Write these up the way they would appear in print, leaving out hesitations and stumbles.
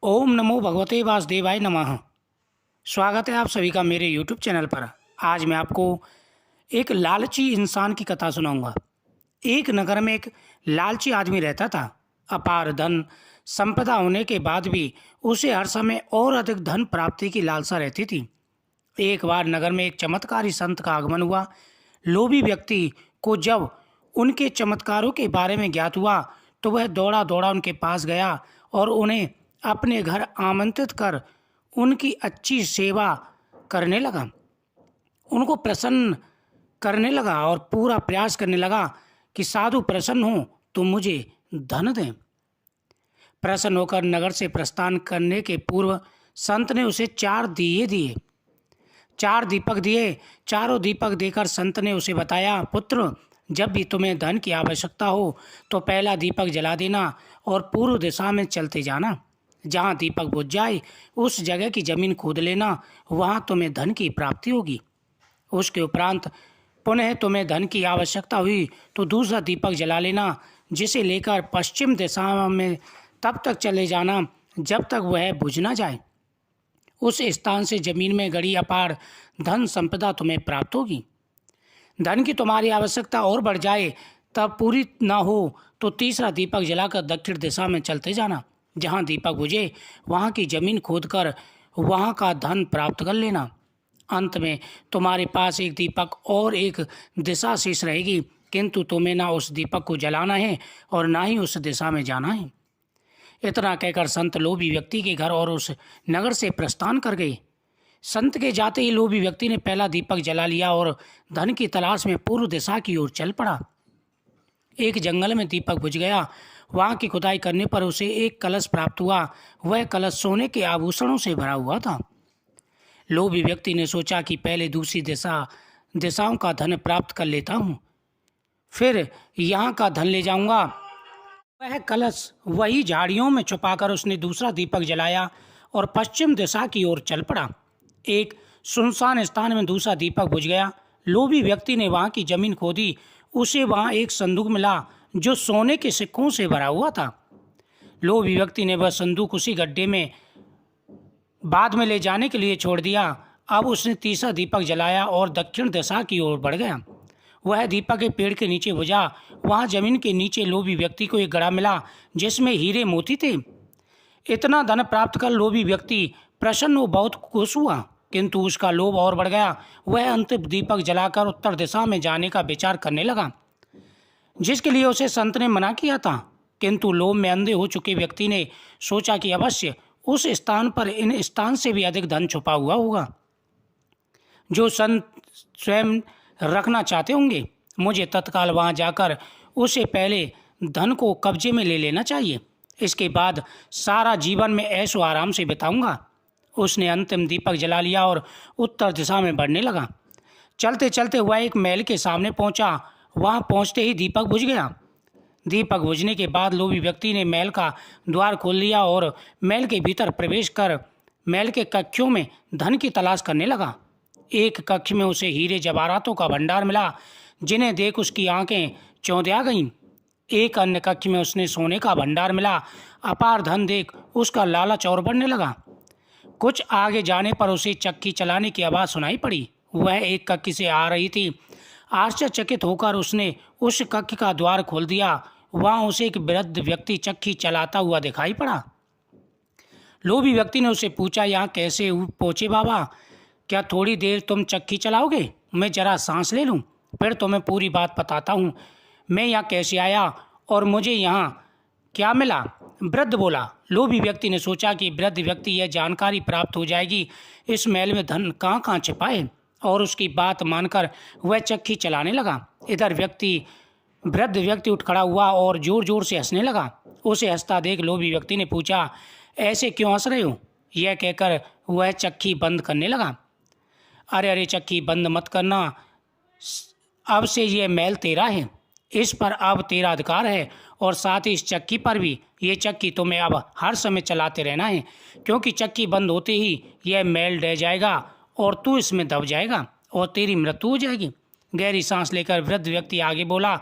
ओम नमो भगवते वासुदेवाय नमः। स्वागत है आप सभी का मेरे YouTube चैनल पर। आज मैं आपको एक लालची इंसान की कथा सुनाऊंगा। एक नगर में एक लालची आदमी रहता था। अपार धन संपदा होने के बाद भी उसे हर समय और अधिक धन प्राप्ति की लालसा रहती थी। एक बार नगर में एक चमत्कारी संत का आगमन हुआ। लोभी व्यक्ति को जब उनके चमत्कारों के बारे में ज्ञात हुआ तो वह दौड़ा दौड़ा उनके पास गया और उन्हें अपने घर आमंत्रित कर उनकी अच्छी सेवा करने लगा। उनको प्रसन्न करने लगा और पूरा प्रयास करने लगा कि साधु प्रसन्न हो तो मुझे धन दें। प्रसन्न होकर नगर से प्रस्थान करने के पूर्व संत ने उसे 4 दिए दिए, 4 दीपक दिए। चारों दीपक देकर संत ने उसे बताया, पुत्र, जब भी तुम्हें धन की आवश्यकता हो तो पहला दीपक जला देना और पूर्व दिशा में चलते जाना। जहाँ दीपक बुझ जाए उस जगह की जमीन खोद लेना, वहाँ तुम्हें धन की प्राप्ति होगी। उसके उपरांत पुनः तुम्हें धन की आवश्यकता हुई तो दूसरा दीपक जला लेना, जिसे लेकर पश्चिम दिशा में तब तक चले जाना जब तक वह बुझ ना जाए। उस स्थान से जमीन में गड़ी अपार धन संपदा तुम्हें प्राप्त होगी। धन की तुम्हारी आवश्यकता और बढ़ जाए तब पूरी ना हो तो तीसरा दीपक जलाकर दक्षिण दिशा में चलते जाना। जहाँ दीपक बुझे वहाँ की जमीन खोदकर वहाँ का धन प्राप्त कर लेना। अंत में तुम्हारे पास एक दीपक और एक दिशा शेष रहेगी, किंतु तुम्हें ना उस दीपक को जलाना है और ना ही उस दिशा में जाना है। इतना कहकर संत लोभी व्यक्ति के घर और उस नगर से प्रस्थान कर गए। संत के जाते ही लोभी व्यक्ति ने पहला दीपक जला लिया और धन की तलाश में पूर्व दिशा की ओर चल पड़ा। एक जंगल में दीपक बुझ गया। वहाँ की खुदाई करने पर उसे एक कलश प्राप्त हुआ। वह कलश सोने के आभूषणों से भरा हुआ था। लोभी व्यक्ति ने सोचा कि पहले दूसरी दिशाओं का धन प्राप्त कर लेता हूँ, फिर यहाँ का धन ले जाऊंगा। वह कलश वही झाड़ियों में छुपाकर उसने दूसरा दीपक जलाया और पश्चिम दिशा की ओर चल पड़ा। एक सुनसान स्थान में दूसरा दीपक बुझ गया। लोभी व्यक्ति ने वहाँ की जमीन खोदी। उसे वहाँ एक संदूक मिला जो सोने के सिक्कों से भरा हुआ था। लोभी व्यक्ति ने वह संदूक उसी गड्ढे में बाद में ले जाने के लिए छोड़ दिया। अब उसने तीसरा दीपक जलाया और दक्षिण दिशा की ओर बढ़ गया। वह दीपक एक पेड़ के नीचे बुझा। वहाँ जमीन के नीचे लोभी व्यक्ति को एक घड़ा मिला जिसमें हीरे मोती थे। इतना धन प्राप्त कर लोभी व्यक्ति प्रसन्न व बहुत खुश हुआ, किंतु उसका लोभ और बढ़ गया। वह अंतिम दीपक जलाकर उत्तर दिशा में जाने का विचार करने लगा, जिसके लिए उसे संत ने मना किया था। किंतु लोभ में अंधे हो चुके व्यक्ति ने सोचा कि अवश्य उस स्थान पर इन स्थान से भी अधिक धन छुपा हुआ होगा जो संत स्वयं रखना चाहते होंगे। मुझे तत्काल वहां जाकर उसे पहले धन को कब्जे में ले लेना चाहिए। इसके बाद सारा जीवन में ऐशो आराम से बिताऊंगा। उसने अंतिम दीपक जला लिया और उत्तर दिशा में बढ़ने लगा। चलते चलते वह एक महल के सामने पहुंचा। वहां पहुंचते ही दीपक बुझ गया। दीपक बुझने के बाद लोभी व्यक्ति ने महल का द्वार खोल लिया और महल के भीतर प्रवेश कर महल के कक्षों में धन की तलाश करने लगा। एक कक्ष में उसे हीरे जवाहरातों का भंडार मिला, जिन्हें देख उसकी आंखें चौंधिया गईं। एक अन्य कक्ष में उसने सोने का भंडार मिला। अपार धन देख उसका लालच और बढ़ने लगा। कुछ आगे जाने पर उसे चक्की चलाने की आवाज़ सुनाई पड़ी। वह एक कक्ष से आ रही थी। आश्चर्यचकित होकर उसने उस कक्ष का द्वार खोल दिया। वहां उसे एक वृद्ध व्यक्ति चक्की चलाता हुआ दिखाई पड़ा। लोभी व्यक्ति ने उसे पूछा, यहाँ कैसे पहुँचे बाबा? क्या थोड़ी देर तुम चक्की चलाओगे? मैं जरा सांस ले लूँ, फिर तुम्हें पूरी बात बताता हूँ। मैं यहाँ कैसे आया और मुझे यहाँ क्या मिला? वृद्ध बोला। लोभी व्यक्ति ने सोचा कि वृद्ध व्यक्ति यह जानकारी प्राप्त हो जाएगी इस महल में धन कहाँ कहाँ छिपा है, और उसकी बात मानकर वह चक्की चलाने लगा। इधर वृद्ध व्यक्ति उठ खड़ा हुआ और जोर जोर से हंसने लगा। उसे हंसता देख लोभी व्यक्ति ने पूछा, ऐसे क्यों हंस रहे हो? यह कहकर वह चक्की बंद करने लगा। अरे अरे चक्की बंद मत करना, अब से यह महल तेरा है, इस पर अब तेरा अधिकार है और साथ ही इस चक्की पर भी। ये चक्की तुम्हें अब हर समय चलाते रहना है, क्योंकि चक्की बंद होते ही यह महल ढह जाएगा और तू इसमें दब जाएगा और तेरी मृत्यु हो जाएगी। गहरी सांस लेकर वृद्ध व्यक्ति आगे बोला,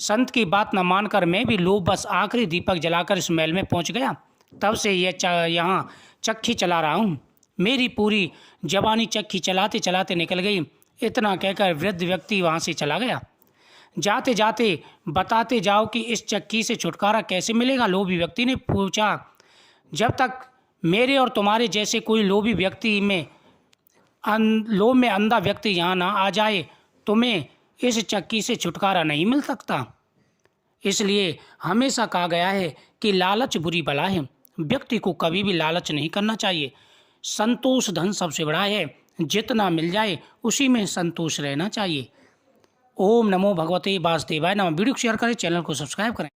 संत की बात न मानकर मैं भी लोभ बस आखिरी दीपक जलाकर इस महल में पहुंच गया। तब से यहाँ चक्की चला रहा हूँ। मेरी पूरी जवानी चक्की चलाते चलाते निकल गई। इतना कहकर वृद्ध व्यक्ति वहाँ से चला गया। जाते जाते बताते जाओ कि इस चक्की से छुटकारा कैसे मिलेगा? लोभी व्यक्ति ने पूछा। जब तक मेरे और तुम्हारे जैसे कोई लोभ में अंधा व्यक्ति यहाँ ना आ जाए, तुम्हें इस चक्की से छुटकारा नहीं मिल सकता। इसलिए हमेशा कहा गया है कि लालच बुरी बला है। व्यक्ति को कभी भी लालच नहीं करना चाहिए। संतोष धन सबसे बड़ा है। जितना मिल जाए उसी में संतोष रहना चाहिए। ओम नमो भगवते वासुदेवाय नमः। वीडियो को शेयर करें, चैनल को सब्सक्राइब करें।